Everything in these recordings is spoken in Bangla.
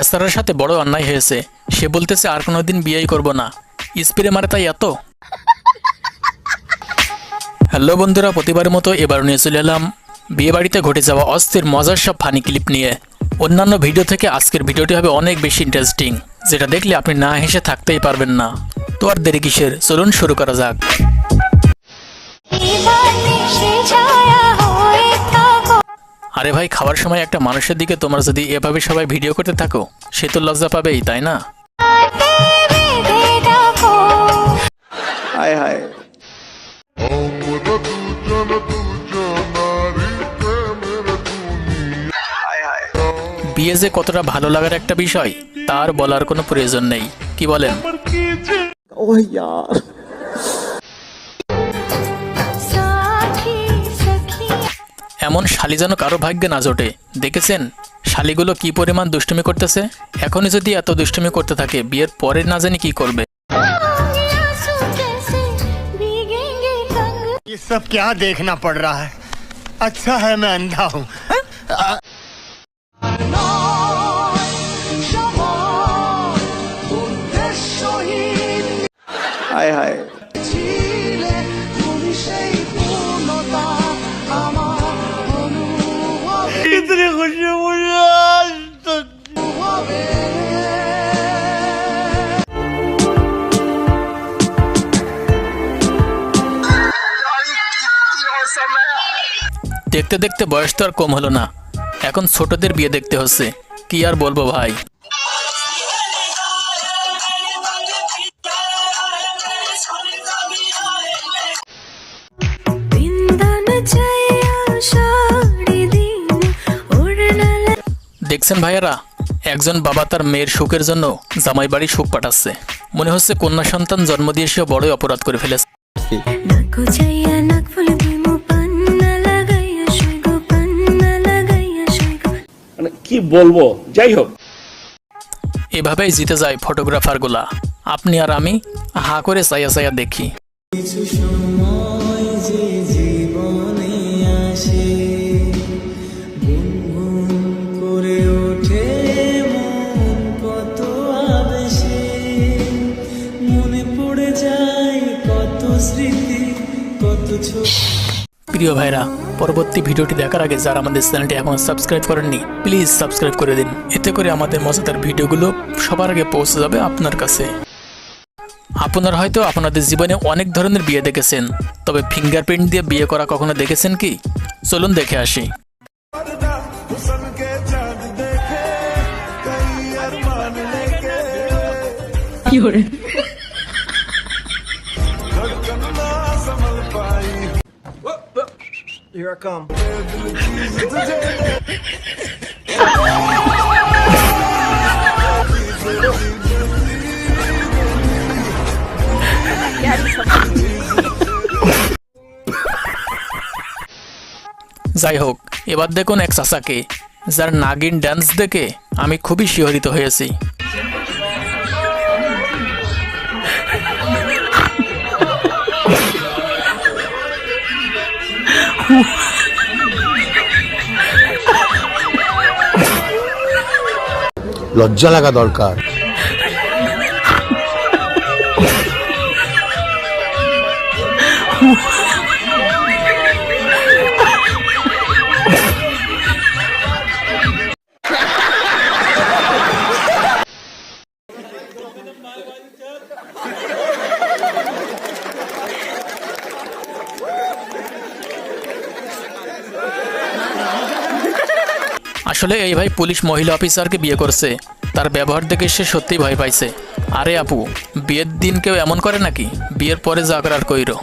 স্যারের সাথে বড় অন্যায় হয়েছে, সে বলতেছে আর কোনোদিন বিয়েই করব না, স্প্রে মারে তাই এত। হ্যালো বন্ধুরা, প্রতিবারের মতো এবার নিয়ে চলে এলাম বিয়ে বাড়িতে ঘটে যাওয়া অস্থির মজার সব ফানি ক্লিপ নিয়ে। অন্যান্য ভিডিও থেকে আজকের ভিডিওটি হবে অনেক বেশি ইন্টারেস্টিং, যেটা দেখলে আপনি না হেসে থাকতেই পারবেন না। তো আর দেরি কিসের, চলুন শুরু করা যাক। আরে ভাই, খাওয়ার সময় একটা মানুষের দিকে তোমরা যদি এভাবে সবাই ভিডিও করতে থাকো, সে তো লজ্জা পাবেই, তাই না? হায় হায়, বিয়ে যে কতটা ভালো লাগার একটা বিষয় তার বলার কোনো প্রয়োজন নেই, কি বলেন? ও ইয়ার, এমন শালি যেন কারো ভাগ্যে না জোটে। দেখেছেন শালিগুলো কি পরিমাণ দুষ্টুমি করতেছে? এখনই যদি এত দুষ্টুমি করতে থাকে, বিয়ের পরে না জানি কি করবে। ये सब क्या देखना पड़ रहा है? अच्छा है मैं अंधा हूँ। হায় হায়, इतनी खुशी मुझे आज तक। দেখতে দেখতে বয়স তো আর কম হলো না, এখন ছোটদের বিয়ে দেখতে হচ্ছে, কি আর বলবো ভাই। দেখছেন ভাইয়ারা, একজন বাবা তার মেয়ের সুখের জন্য জামাই বাড়ি সুখ পাঠাচ্ছে। মনে হচ্ছে কন্যা সন্তান জন্ম দিয়ে সেও বড়ই অপরাধ করে ফেলেছে। মানে কি বলবো, যাই হোক, এভাবেই জিতে যায় ফটোগ্রাফার গুলা। আপনি আর আমি হা করে চাইয়া চাইয়া দেখি। প্রিয় ভাইরা, পরবর্তী ভিডিওটি দেখার আগে যারা আমাদের চ্যানেলটি এখনো সাবস্ক্রাইব করেননি, প্লিজ সাবস্ক্রাইব করে দিন। এতে করে আমাদের মজাদার ভিডিওগুলো সবার আগে পৌঁছে যাবে আপনার কাছে। আপনারা হয়তো আপনাদের জীবনে অনেক ধরনের বিয়ে দেখেছেন, তবে ফিঙ্গারপ্রিন্ট দিয়ে বিয়ে করা কখনো দেখেছেন কি? চলুন দেখে আসি। here I come. যাই হোক, এবার দেখুন এক চাচাকে, যার নাগিন ডান্স দেখে আমি খুবই শিহরিত হয়েছি। লজ্জা লাগা দরকার। আসলে এই ভাই পুলিশ মহিলা অফিসারকে বিয়ে করছে, তার ব্যবহার দেখে সে সত্যিই ভয় পাইছে। আরে আপু, বিয়ের দিন কেউ এমন করে নাকি? বিয়ের পরে যা করার কইরো।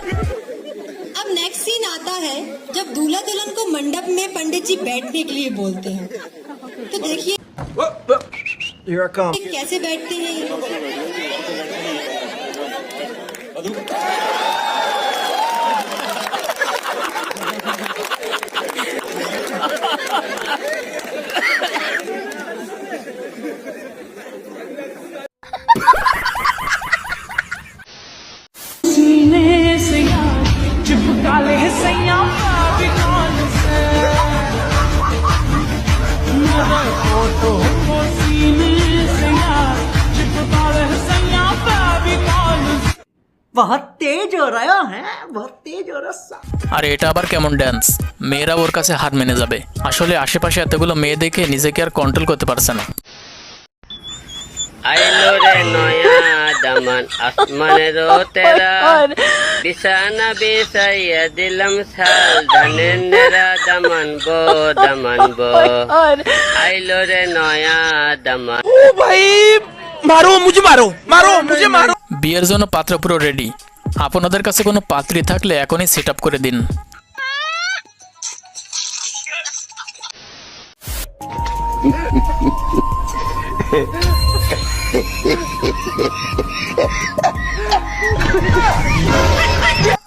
अब नेक्स्ट सीन आता है जब दूल्हा दुल्हन को मंडप में पंडित जी बैठने के लिए बोलते हैं, तो देखिए Here I come. कैसे बैठते हैं ये लोग। फोटो सीने बहुत तेज हो रहा है बहुत तेज हो रहा। আরে এটা আবার কেমন ড্যান্স? মেয়েরা ওর কাছে হার মেনে যাবে। আসলে আশেপাশে এতগুলো মেয়ে দেখে নিজেকে আর কন্ট্রোল করতে পারছে না। আইলো রে নয়া দামান আসমানেরও তেরা বিছানা বিছাইয়া দিলাম ছাল ধানের নেরা দামান বো আইলো রে নয়া দামান। বিয়ের জন্য পাত্র পুরো রেডি। আপনাদের কাছে কোনো পাত্রী থাকলে এখনই সেট আপ করে দিন।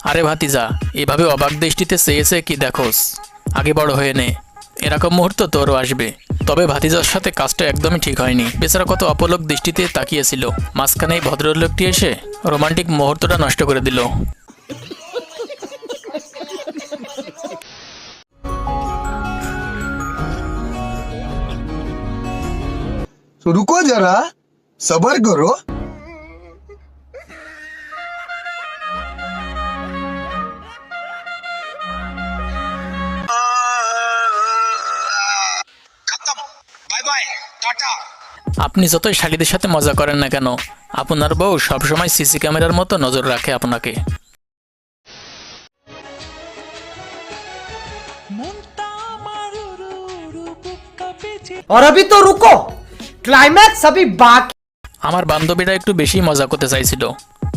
আরে ভাতিজা, এভাবে অবাক দৃষ্টিতে চেয়েছে কি দেখোস? আগে বড় হয়ে নে, এরকম মুহূর্ত তোরও আসবে। তবে ভাতিজার সাথে কাজটা একদমই ঠিক হয়নি। বেচারা কত অপলক দৃষ্টিতে তাকিয়েছিল, মাঝখানে এই ভদ্রলোকটি এসে রোমান্টিক মুহূর্তটা নষ্ট করে দিল। तो रुको जरा सबर करो। আপনি যতই শালীদের সাথে মজা করেন না কেন, আপনার বউ সবসময় সিসি ক্যামেরার মতো নজর রাখে আপনাকে। और अभी तो रुको, क्लाइमैक्स अभी बाकी। আমার বান্ধবীরা একটু বেশি মজা করতে চাইছিল,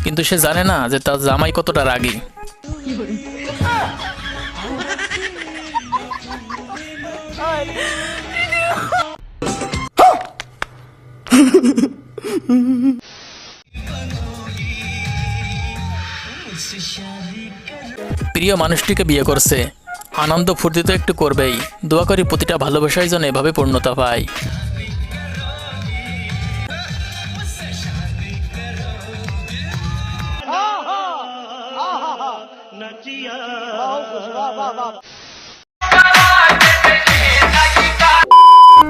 কিন্তু সে জানে না যে তার জামাই কতটা রাগী। প্রিয় মানুষটিকে বিয়ে করছে, আনন্দ ফুর্তি তো একটু করবেই। দোয়া করি প্রতিটা ভালোবাসাই যেন এভাবে পূর্ণতা পায়।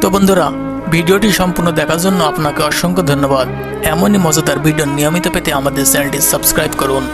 তো বন্ধুরা, ভিডিওটি সম্পূর্ণ দেখার জন্য আপনাকে অসংখ্য ধন্যবাদ। এমনই মজাদার ভিডিও নিয়মিত পেতে আমাদের চ্যানেলটি সাবস্ক্রাইব করুন।